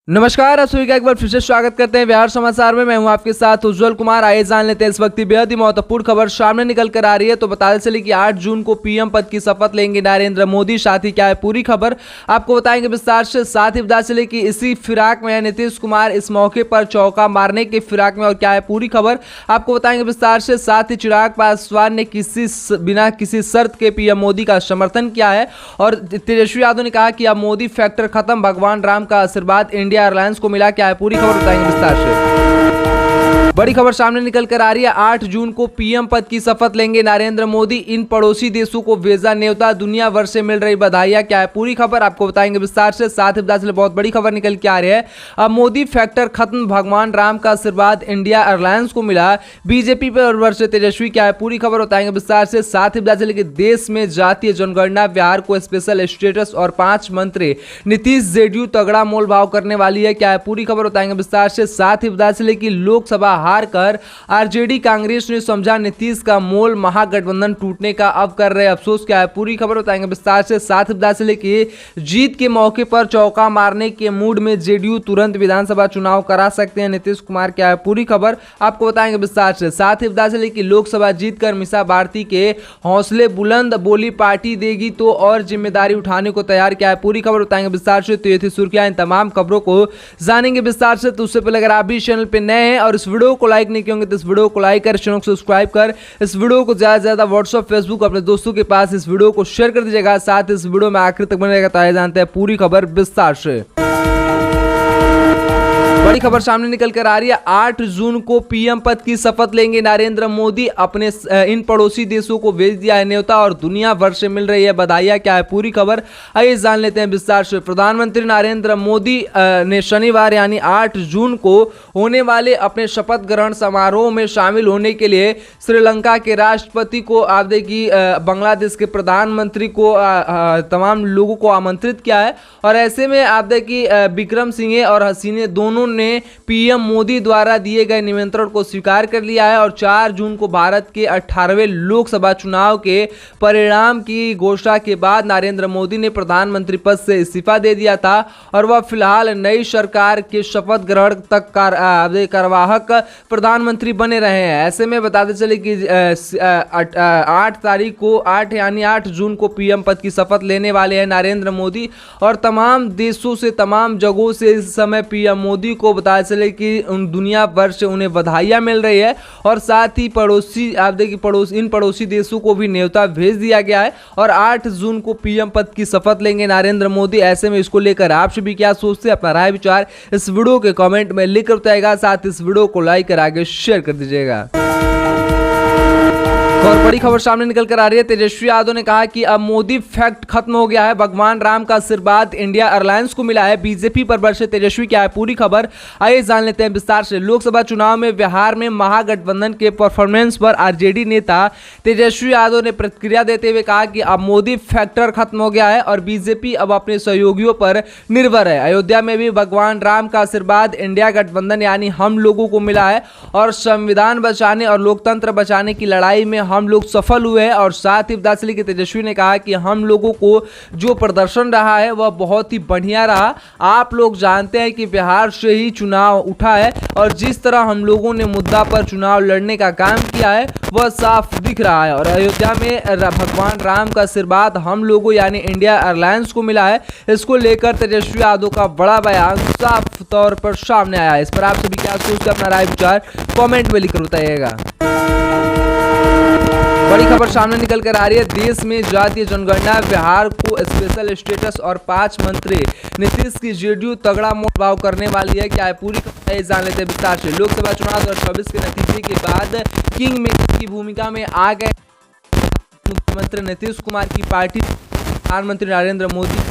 नमस्कार, आप सभी का एक बार फिर से स्वागत करते हैं बिहार समाचार में। मैं हूं आपके साथ उज्जवल कुमार। आइए जान लेते हैं इस वक्त की बेहद ही महत्वपूर्ण खबर सामने निकल कर आ रही है। तो बताते चले कि 8 जून को पीएम पद की शपथ लेंगे नरेंद्र मोदी। साथ ही क्या है पूरी खबर आपको बताएंगे विस्तार से। साथ ही बता चले कि इसी फिराक में नीतीश कुमार इस मौके पर चौका मारने के फिराक में, और क्या है पूरी खबर आपको बताएंगे विस्तार से। साथ ही चिराग पासवान ने बिना किसी शर्त के पीएम मोदी का समर्थन किया है, और तेजस्वी यादव ने कहा कि अब मोदी फैक्टर खत्म, भगवान राम का आशीर्वाद इंडिया एयरलाइंस को मिला। क्या है पूरी खबर बताएंगे विस्तार से। बड़ी खबर सामने निकल कर आ रही है। 8 जून को पीएम पद की शपथ लेंगे नरेंद्र मोदी। इन पड़ोसी देशों को भेजा न्योता, दुनिया भर से मिल रही बधाइयां। क्या है पूरी खबर आपको बताएंगे विस्तार से। साथ ही बता चले बहुत बड़ी खबर निकल के आ रही है। अब मोदी फैक्टर खत्म, भगवान राम का आशीर्वाद इंडिया एयरलाइंस को मिला। बीजेपी पर वर्ष तेजस्वी। क्या है पूरी खबर बताएंगे विस्तार से। साथ ही बता चले कि देश में जातीय जनगणना, बिहार को स्पेशल स्टेटस और 5 मंत्री नीतीश जेडीयू तगड़ा मोल भाव करने वाली है। क्या है पूरी खबर बताएंगे विस्तार से। साथ ही बता चले कि लोकसभा हार कर आरजेडी कांग्रेस ने समझा नीतीश का मोल, महागठबंधन टूटने का अब कर रहे अफसोस। क्या है पूरी खबर बताएंगे विस्तार से। साथ ही बता चले कि जीत के मौके पर चौका मारने के मूड में जेडीयू तुरंत विधानसभा चुनाव करा सकते हैं नीतीश कुमार। क्या है पूरी खबर आपको बताएंगे विस्तार से। साथ ही बता चले कि लोकसभा जीतकर मीसा भारती के हौसले बुलंद, बोली पार्टी देगी तो और जिम्मेदारी उठाने को तैयार। क्या है पूरी खबर बताएंगे विस्तार से। तो ये थी सुर्खियां, इन तमाम खबरों को जानेंगे विस्तार से। तो उससे पहले अगर आप भी चैनल पे नए हैं और इस वीडियो को लाइक नहीं किए तो इस वीडियो को लाइक कर, चैनल को सब्सक्राइब कर, इस वीडियो को ज्यादा से ज्यादा व्हाट्सएप, फेसबुक अपने दोस्तों के पास इस वीडियो को शेयर कर दीजिएगा। साथ इस वीडियो में आखिर तक बने रहेगा। तो आइए जानते हैं पूरी खबर विस्तार से। बड़ी खबर सामने निकल कर आ रही है। 8 जून को पीएम पद की शपथ लेंगे नरेंद्र मोदी। अपने इन पड़ोसी देशों को भेज दिया है न्योता और दुनिया भर से मिल रही है बधाइयां। क्या है पूरी खबर आइए जान लेते हैं विस्तार से। प्रधानमंत्री नरेंद्र मोदी ने शनिवार यानी 8 जून को होने वाले अपने शपथ ग्रहण समारोह में शामिल होने के लिए श्रीलंका के राष्ट्रपति को, आप देखिए बांग्लादेश के प्रधानमंत्री को, तमाम लोगों को आमंत्रित किया है। और ऐसे में आप देखिए विक्रम सिंघे और हसीने दोनों ने पीएम मोदी द्वारा दिए गए निमंत्रण को स्वीकार कर लिया है। और 4 जून को भारत के 18वें लोकसभा चुनाव के परिणाम की घोषणा के बाद नरेंद्र मोदी ने प्रधानमंत्री पद से इस्तीफा दे दिया था और वह फिलहाल नई सरकार के शपथ ग्रहण तक कार्यवाहक प्रधानमंत्री बने रहे हैं। ऐसे में बताते चले कि 8 जून को पीएम पद की शपथ लेने वाले हैं नरेंद्र मोदी। और तमाम देशों से, तमाम जगहों से इस समय पीएम मोदी को बताया चले कि दुनिया भर से उन्हें बधाइयां मिल रही है। और साथ ही पड़ोसी, आप देखिए इन पड़ोसी देशों को भी न्योता भेज दिया गया है। और 8 जून को पीएम पद की शपथ लेंगे नरेंद्र मोदी। ऐसे में इसको लेकर आप सभी क्या सोचते हैं, अपना राय विचार इस वीडियो के कमेंट में लिख कर बताइएगा। साथ इस वीडियो को लाइक कर आगे शेयर कर दीजिएगा। और बड़ी खबर सामने निकल कर आ रही है। तेजस्वी यादव ने कहा कि अब मोदी फैक्ट खत्म हो गया है, भगवान राम का आशीर्वाद इंडिया एयरलाइंस को मिला है। बीजेपी पर वर्षे तेजस्वी। क्या है पूरी खबर आइए जान लेते हैं विस्तार से। लोकसभा चुनाव में बिहार में महागठबंधन के परफॉर्मेंस पर आरजेडी नेता तेजस्वी यादव ने प्रतिक्रिया देते हुए कहा कि अब मोदी फैक्टर खत्म हो गया है और बीजेपी अब अपने सहयोगियों पर निर्भर है। अयोध्या में भी भगवान राम का आशीर्वाद इंडिया गठबंधन यानी हम लोगों को मिला है और संविधान बचाने और लोकतंत्र बचाने की लड़ाई में हम लोग सफल हुए हैं। और साथ ही बता चले कि तेजस्वी ने कहा कि हम लोगों को जो प्रदर्शन रहा है वह बहुत ही बढ़िया रहा। आप लोग जानते हैं कि बिहार से ही चुनाव उठा है और जिस तरह हम लोगों ने मुद्दा पर चुनाव लड़ने का काम किया है वह साफ दिख रहा है। और अयोध्या में भगवान राम का आशीर्वाद हम लोगों यानी इंडिया एयरलाइंस को मिला है। इसको लेकर तेजस्वी यादव का बड़ा बयान साफ तौर पर सामने आया है। इस पर आप सभी क्या सोचते हैं, अपना राय विचार कमेंट में लिखकर बताइएगा। बड़ी खबर सामने निकल कर आ रही है। देश में जातीय जनगणना, बिहार को स्पेशल स्टेटस और 5 मंत्री नीतीश की जेडीयू तगड़ा मोल भाव करने वाली है। क्या है पूरी खबर जान लेते हैं विस्तार से। लोकसभा चुनाव 2024 के नतीजे के बाद किंग मेकर की भूमिका में आ गए मुख्यमंत्री नीतीश कुमार की पार्टी प्रधानमंत्री नरेंद्र मोदी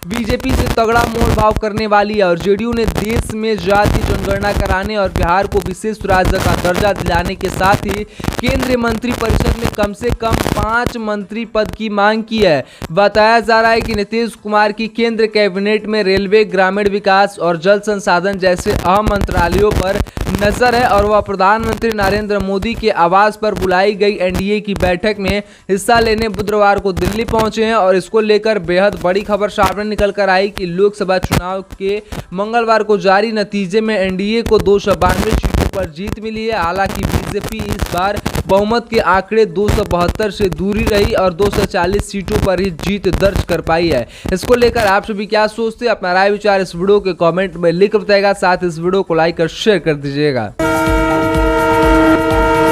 बीजेपी से तगड़ा मोल भाव करने वाली है। और जेडीयू ने देश में जातीय जनगणना कराने और बिहार को विशेष राज्य का दर्जा दिलाने के साथ ही केंद्रीय मंत्री परिषद में कम से कम 5 मंत्री पद की मांग की है। बताया जा रहा है कि नीतीश कुमार की केंद्र कैबिनेट में रेलवे, ग्रामीण विकास और जल संसाधन जैसे अहम मंत्रालयों पर नजर है और वह प्रधानमंत्री नरेंद्र मोदी के आवास पर बुलाई गई एनडीए की बैठक में हिस्सा लेने बुधवार को दिल्ली पहुंचे हैं। और इसको लेकर बेहद बड़ी खबर सामने निकल कर आई कि लोकसभा चुनाव के मंगलवार को जारी नतीजे में एनडीए को 292 सीटों पर जीत मिली है। हालांकि बीजेपी इस बार बहुमत के आंकड़े 272 से दूरी रही और 240 सीटों पर ही जीत दर्ज कर पाई है। इसको लेकर आप सभी क्या सोचते हैं? अपना राय विचार इस वीडियो के कमेंट में लिख बताएगा। साथ इस वीडियो को लाइक और शेयर कर दीजिएगा।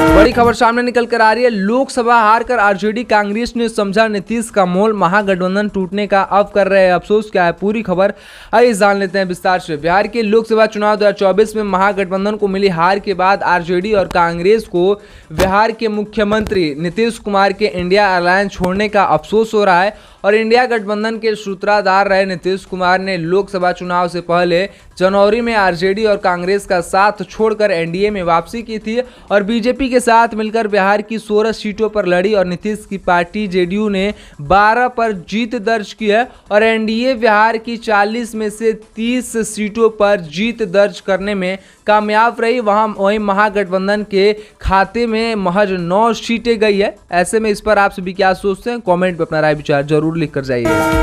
बड़ी खबर सामने निकल कर आ रही है। लोकसभा हारकर आरजेडी कांग्रेस ने समझा नीतीश का मोल, महागठबंधन टूटने का अब कर रहे हैं अफसोस। क्या है पूरी खबर, आइए जान लेते हैं विस्तार से। बिहार के लोकसभा चुनाव 2024 में महागठबंधन को मिली हार के बाद आरजेडी और कांग्रेस को बिहार के मुख्यमंत्री नीतीश कुमार के इंडिया अलायंस छोड़ने का अफसोस हो रहा है। और इंडिया गठबंधन के सूत्रधार रहे नीतीश कुमार ने लोकसभा चुनाव से पहले जनवरी में आरजेडी और कांग्रेस का साथ छोड़कर एनडीए में वापसी की थी और बीजेपी के साथ मिलकर बिहार की 16 सीटों पर लड़ी और नीतीश की पार्टी जेडीयू ने 12 पर जीत दर्ज की है और एनडीए बिहार की 40 में से 30 सीटों पर जीत दर्ज करने में कामयाब रही। वहीं महागठबंधन के खाते में महज 9 सीटें गई है। ऐसे में इस पर आप सभी क्या सोचते हैं? कमेंट में अपना राय विचार जरूर लिख कर जाइए।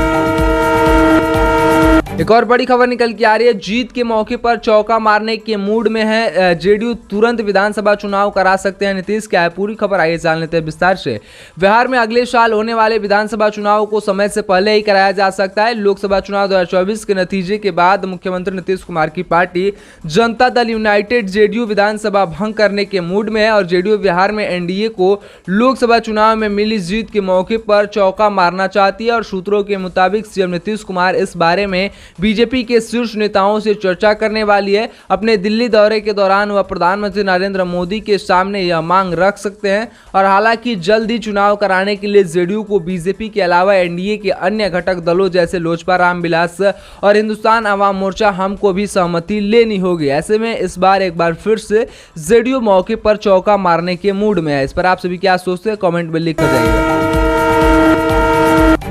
एक और बड़ी खबर निकल के आ रही है। जीत के मौके पर चौका मारने के मूड में है जेडीयू, तुरंत विधानसभा चुनाव करा सकते हैं नीतीश। क्या है पूरी खबर, आइए जान लेते हैं विस्तार से। बिहार में अगले साल होने वाले विधानसभा चुनाव को समय से पहले ही कराया जा सकता है। लोकसभा चुनाव 2024 के नतीजे के बाद मुख्यमंत्री नीतीश कुमार की party Janata Dal United JDU विधानसभा भंग करने के मूड में है और जेडीयू बिहार में एनडीए को लोकसभा चुनाव में मिली जीत के मौके पर चौका मारना चाहती है और सूत्रों के मुताबिक सीएम नीतीश कुमार इस बारे में बीजेपी के शीर्ष नेताओं से चर्चा करने वाली है। अपने दिल्ली दौरे के दौरान वह प्रधानमंत्री नरेंद्र मोदी के सामने यह मांग रख सकते हैं और हालांकि जल्द ही चुनाव कराने के लिए जेडीयू को बीजेपी के अलावा एनडीए के अन्य घटक दलों जैसे लोजपा, रामविलास और हिंदुस्तान अवाम मोर्चा हम को भी सहमति लेनी होगी। ऐसे में इस बार एक बार फिर से जेडीयू मौके पर चौका मारने के मूड में है। इस पर आप सभी क्या सोचते हैं? कमेंट में लिख कर जाइए।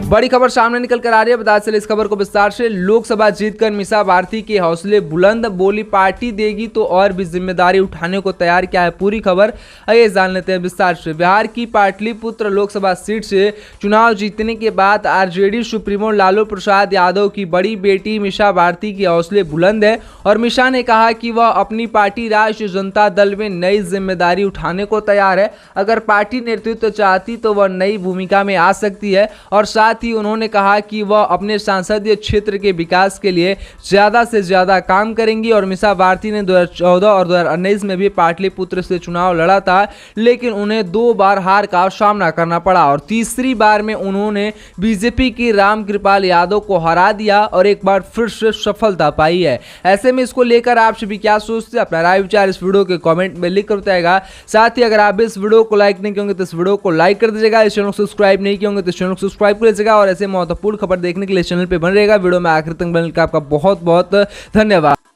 बड़ी खबर सामने निकल कर आ रही है। बता चले इस खबर को विस्तार से। लोकसभा जीतकर मीसा भारती के हौसले बुलंद, बोली पार्टी देगी तो और भी जिम्मेदारी उठाने को तैयार। क्या है पूरी खबर, आइए जान लेते हैं विस्तार से। बिहार की पाटलिपुत्र लोकसभा सीट से चुनाव जीतने के बाद आरजेडी सुप्रीमो लालू प्रसाद यादव की बड़ी बेटी मीसा भारती के हौसले बुलंद है और मीसा ने कहा कि वह अपनी पार्टी राष्ट्रीय जनता दल में नई जिम्मेदारी उठाने को तैयार है। अगर पार्टी नेतृत्व चाहती तो वह नई भूमिका में आ सकती है और साथ ही उन्होंने कहा कि वह अपने संसदीय क्षेत्र के विकास के लिए ज्यादा से ज्यादा काम करेंगी। और मीसा भारती ने 2014 और 2019 में भी पाटलिपुत्र से चुनाव लड़ा था, लेकिन उन्हें 2 बार हार का सामना करना पड़ा और तीसरी बार में उन्होंने बीजेपी की रामकृपाल यादव को हरा दिया और एक बार फिर से सफलता पाई है। ऐसे में इसको लेकर आप सभी क्या सोचते हैं? अपना राय विचार इस वीडियो के कमेंट में लिख कर बताएगा। साथ ही अगर आप इस वीडियो को लाइक नहीं किए तो इस वीडियो को लाइक कर दीजिएगा। इस चैनल को सब्सक्राइब नहीं किए तो इस चैनल को सब्सक्राइब कर लीजिएगा और ऐसे महत्वपूर्ण खबर देखने के लिए चैनल पे बन रहेगा। वीडियो में आखिर तक बनने का आपका बहुत बहुत धन्यवाद।